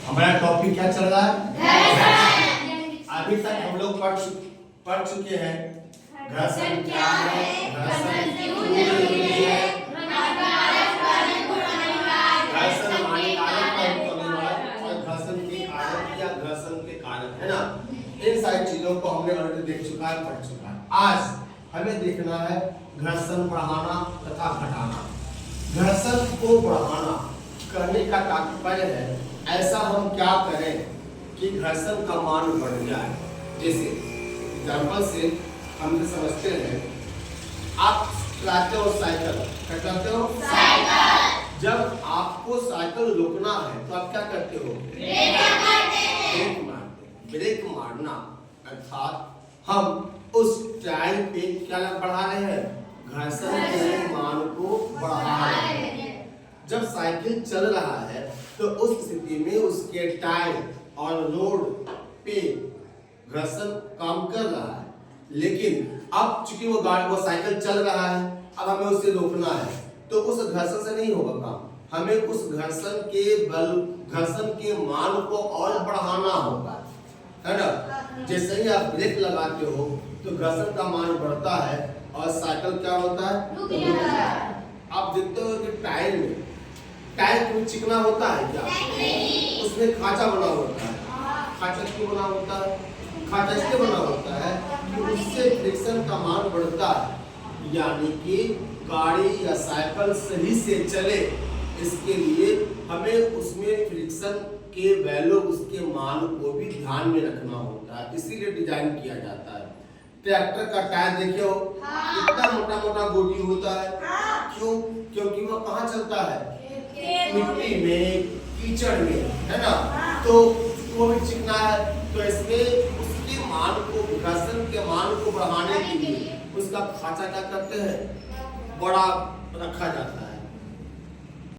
हमारा टॉपिक क्या चल रहा है? अभी तक हम लोग पढ़ चुके हैं घर्षण क्या है, घर्षण क्यों जरूरी है, घर्षण हमारे कारक पर होने वाला और घर्षण के कारक या घर्षण के कारक, है ना। इन सारी चीजों को हमने ऑलरेडी देख चुका है, पढ़ चुका है। आज हमें देखना है घर्षण बढ़ाना तथा घटाना। घर्षण को बढ़ाना करने का तात्पर्य है ऐसा हम क्या करें कि घर्षण का मान बढ़ जाए। जैसे एग्जाम्पल से हम समझते हैं, आप चलाते हो साइकिल, क्या चलाते हो? साइकिल। जब आपको साइकिल रोकना है तो आप क्या करते हो? ब्रेक मारते। ब्रेक मारना अर्थात हम उस टाइम पे क्या बढ़ा रहे हैं? घर्षण के मान को बढ़ा रहे हैं। जब साइकिल चल रहा है तो उस स्थिति में उसके टायर और रोड पे घर्षण काम कर रहा है, लेकिन अब चूंकि वो साइकिल चल रहा है, अब हमें उसे रोकना है तो उस घर्षण से नहीं होगा काम। हमें उस घर्षण के मान को और बढ़ाना होगा, है ना। जैसे ही आप ब्रेक लगाते हो तो घर्षण का मान बढ़ता है और साइकिल क्या होता है? आप देखते हो कि टायर में चिकना होता है क्या? उसमें खांचा बना होता है। खांचा क्यों बना होता है? खांचा इसलिए बना होता है कि उससे फ्रिक्शन का मान बढ़ता है, यानी कि गाड़ी या साइकिल सही से चले, इसके लिए हमें उसमें फ्रिक्शन के वैल्यू, उसके मान को भी ध्यान में रखना होता है, इसीलिए डिजाइन किया जाता है। ट्रैक्टर का टायर देखिए कितना मोटा मोटा बॉडी होता है, क्यों? क्योंकि वो कहाँ चलता है? मिट्टी में, कीचड़ में, है ना। तो वो भी चिकना है, तो इसमें उसके मान को, घर्षण के मान को बढ़ाने के लिए उसका खांचा क्या करते हैं? बड़ा रखा जाता है।